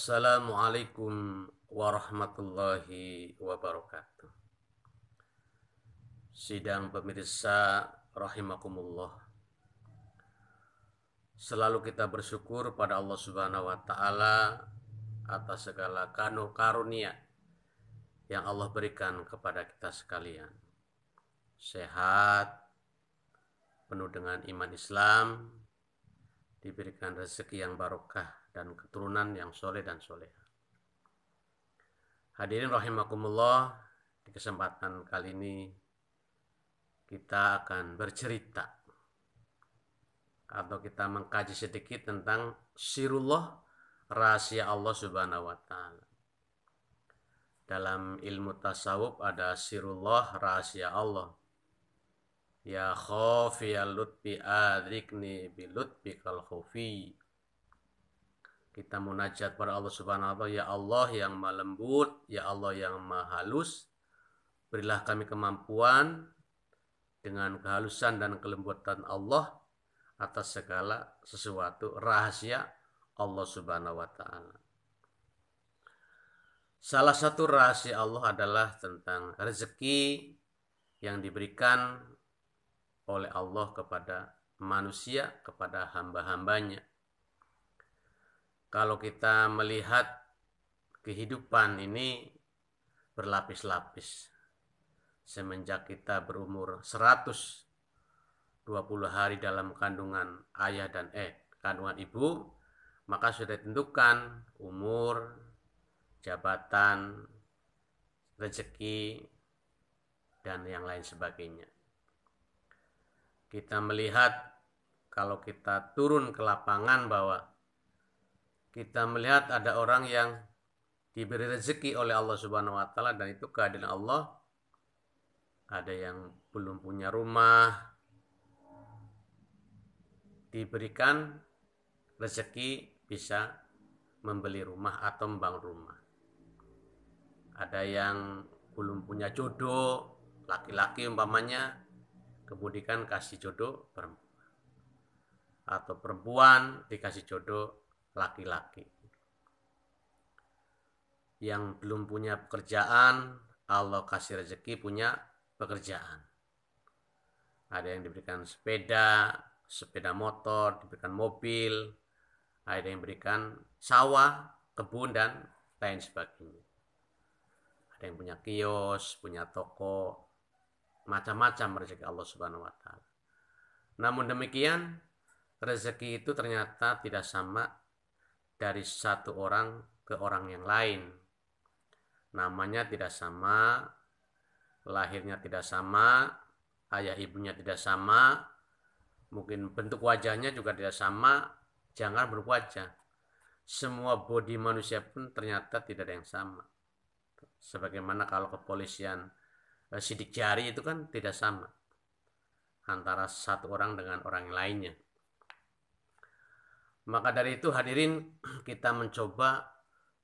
Assalamualaikum warahmatullahi wabarakatuh. Sidang pemirsa rahimakumullah. Selalu kita bersyukur pada Allah Subhanahu wa taala atas segala karunia yang Allah berikan kepada kita sekalian. Sehat, penuh dengan iman Islam, diberikan rezeki yang barokah dan keturunan yang soleh dan soleha. Hadirin rahimakumullah, di kesempatan kali ini kita akan bercerita atau kita mengkaji sedikit tentang sirullah, rahasia Allah Subhanahu wa taala. Dalam ilmu tasawuf ada sirullah, rahasia Allah. Ya khafiyal lutfi adrikni bi lutfikal khafi. Kita munajat pada Allah Subhanahu wa taala, ya Allah yang maha lembut, ya Allah yang maha halus, berilah kami kemampuan dengan kehalusan dan kelembutan Allah atas segala sesuatu, rahasia Allah Subhanahu wa taala. Salah satu rahasia Allah adalah tentang rezeki yang diberikan oleh Allah kepada manusia, kepada hamba-hambanya. Kalau kita melihat kehidupan ini berlapis-lapis. Semenjak kita berumur 120 hari dalam kandungan ayah dan kandungan ibu, maka sudah ditentukan umur, jabatan, rezeki, dan yang lain sebagainya. Kita melihat kalau kita turun ke lapangan bahwa kita melihat ada orang yang diberi rezeki oleh Allah Subhanahu wa taala dan itu keadilan Allah. Ada yang belum punya rumah, diberikan rezeki bisa membeli rumah atau membangun rumah. Ada yang belum punya jodoh, laki-laki umpamanya, kemudian kasih jodoh perempuan. Atau perempuan dikasih jodoh laki-laki. Yang belum punya pekerjaan, Allah kasih rezeki punya pekerjaan. Ada yang diberikan sepeda motor, diberikan mobil, ada yang diberikan sawah, kebun, dan lain sebagainya. Ada yang punya kios, punya toko, macam-macam rezeki Allah Subhanahu wa taala. Namun demikian, rezeki itu ternyata tidak sama dari satu orang ke orang yang lain. Namanya tidak sama, lahirnya tidak sama, ayah ibunya tidak sama, mungkin bentuk wajahnya juga tidak sama, jangan bentuk wajah. Semua body manusia pun ternyata tidak ada yang sama. Sebagaimana kalau kepolisian sidik jari itu kan tidak sama antara satu orang dengan orang yang lainnya. Maka dari itu hadirin, kita mencoba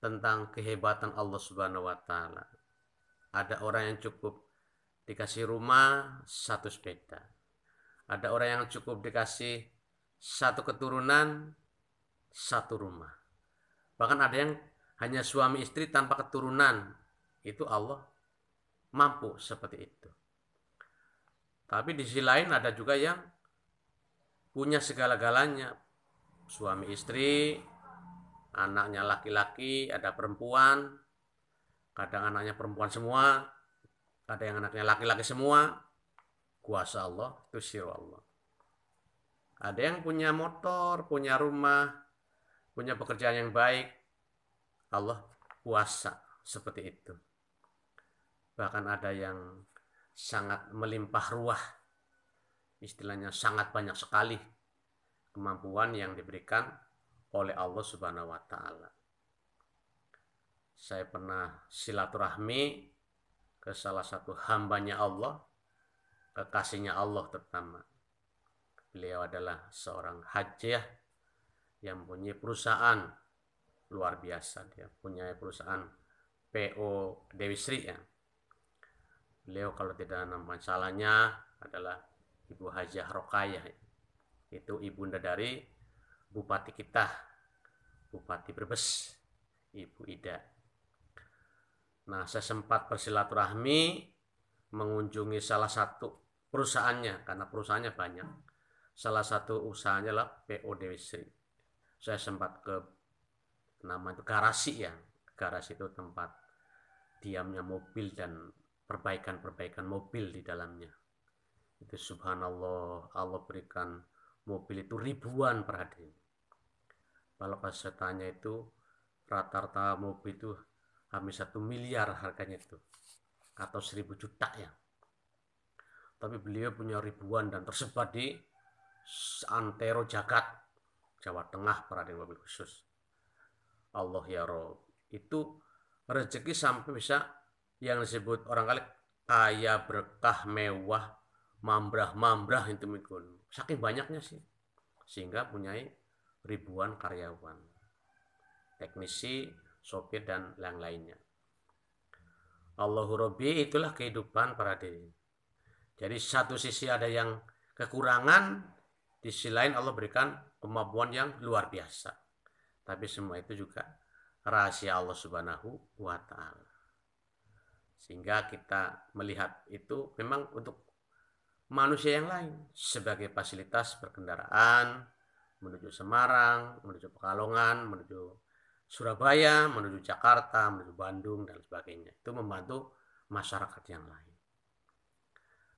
tentang kehebatan Allah Subhanahu wa taala. Ada orang yang cukup dikasih rumah, satu sepeda. Ada orang yang cukup dikasih satu keturunan, satu rumah. Bahkan ada yang hanya suami istri tanpa keturunan. Itu Allah mampu seperti itu. Tapi di sisi lain ada juga yang punya segala-galanya. Suami istri, anaknya laki-laki, ada perempuan, kadang anaknya perempuan semua, ada yang anaknya laki-laki semua. Kuasa Allah, itu syiru Allah. Ada yang punya motor, punya rumah, punya pekerjaan yang baik, Allah kuasa seperti itu. Bahkan ada yang sangat melimpah ruah, istilahnya sangat banyak sekali kemampuan yang diberikan oleh Allah Subhanahu wa taala. Saya pernah silaturahmi ke salah satu hambanya Allah, kekasihnya Allah terutama. Beliau adalah seorang hajjah yang punya perusahaan luar biasa. Dia punya perusahaan PO Dewi Sri ya. Beliau kalau tidak nama salahnya adalah Ibu Hajah Rokayah. Itu ibunda dari Bupati kita, Bupati Brebes. Ibu Ida. Nah, saya sempat bersilaturahmi mengunjungi salah satu perusahaannya, karena perusahaannya banyak. Salah satu usahanya adalah PO Dewi Sri. Saya sempat ke nama itu garasi ya. Garasi itu tempat diamnya mobil dan perbaikan-perbaikan mobil di dalamnya. Itu subhanallah, Allah berikan mobil itu ribuan per hari. Kalau pas saya tanya itu rata-rata mobil itu hampir 1 miliar harganya itu, atau 1.000 juta ya. Tapi beliau punya ribuan dan tersebar di antero jagat Jawa Tengah perada mobil khusus. Allah ya Rob, itu rezeki sampai bisa yang disebut orang kali kaya, berkah, mewah, mambrah itu mikun. Saking banyaknya sih, sehingga punya ribuan karyawan, teknisi, sopir dan yang lainnya. Allahu Rabbi, itulah kehidupan para diri. Jadi satu sisi ada yang kekurangan, di sisi lain Allah berikan kemampuan yang luar biasa. Tapi semua itu juga rahasia Allah Subhanahu wa Ta'ala. Sehingga kita melihat itu memang untuk manusia yang lain, sebagai fasilitas berkendaraan menuju Semarang, menuju Pekalongan, menuju Surabaya, menuju Jakarta, menuju Bandung dan sebagainya. Itu membantu masyarakat yang lain.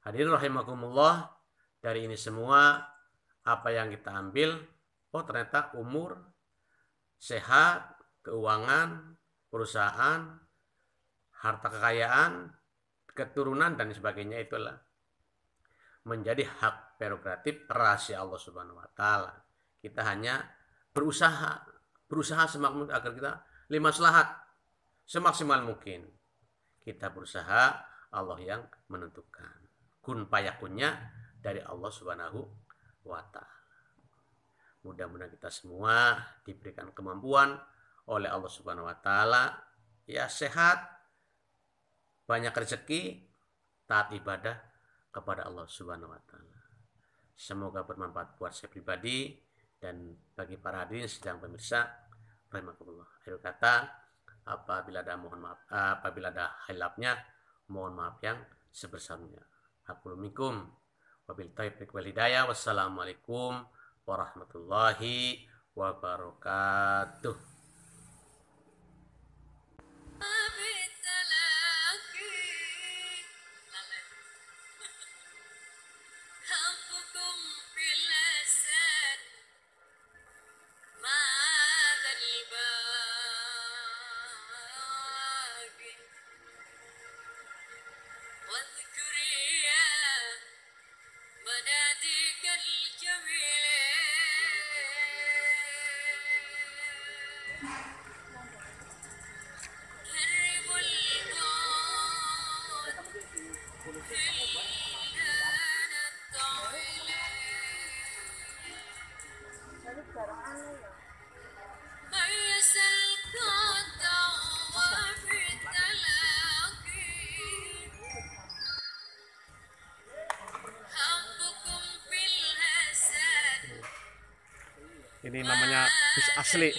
Hadirin rahimakumullah, dari ini semua apa yang kita ambil, oh ternyata umur, sehat, keuangan, perusahaan, harta kekayaan, keturunan dan sebagainya itulah menjadi hak prerogatif rahasia Allah Subhanahu wa Ta'ala. Kita hanya berusaha semaksimal agar kita limaslahat semaksimal mungkin. Kita berusaha, Allah yang menentukan. Kun payakunnya dari Allah Subhanahu wa Ta'ala. Mudah-mudahan kita semua diberikan kemampuan oleh Allah Subhanahu wa Ta'ala, ya sehat, banyak rezeki, taat ibadah kepada Allah Subhanahu wa Ta'ala. Semoga bermanfaat buat saya pribadi dan bagi para hadirin sedang pemirsa rahimakumullah. Akhir kata, apabila ada hilafnya, mohon maaf yang sebesarnya. Aqulu minkum wabil taufiq wal hidayah. Wassalamualaikum warahmatullahi wabarakatuh. Ini namanya bis asli.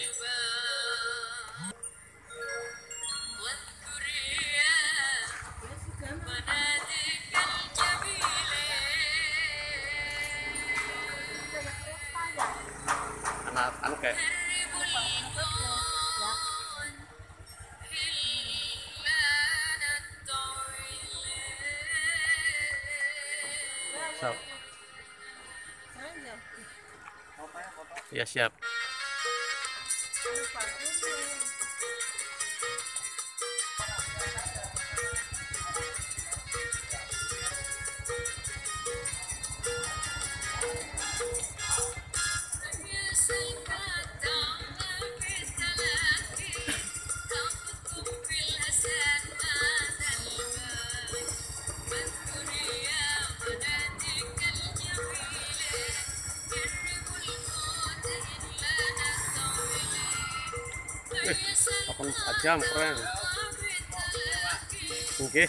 Anak kayak so. Ya siap. Jam keren. Oke,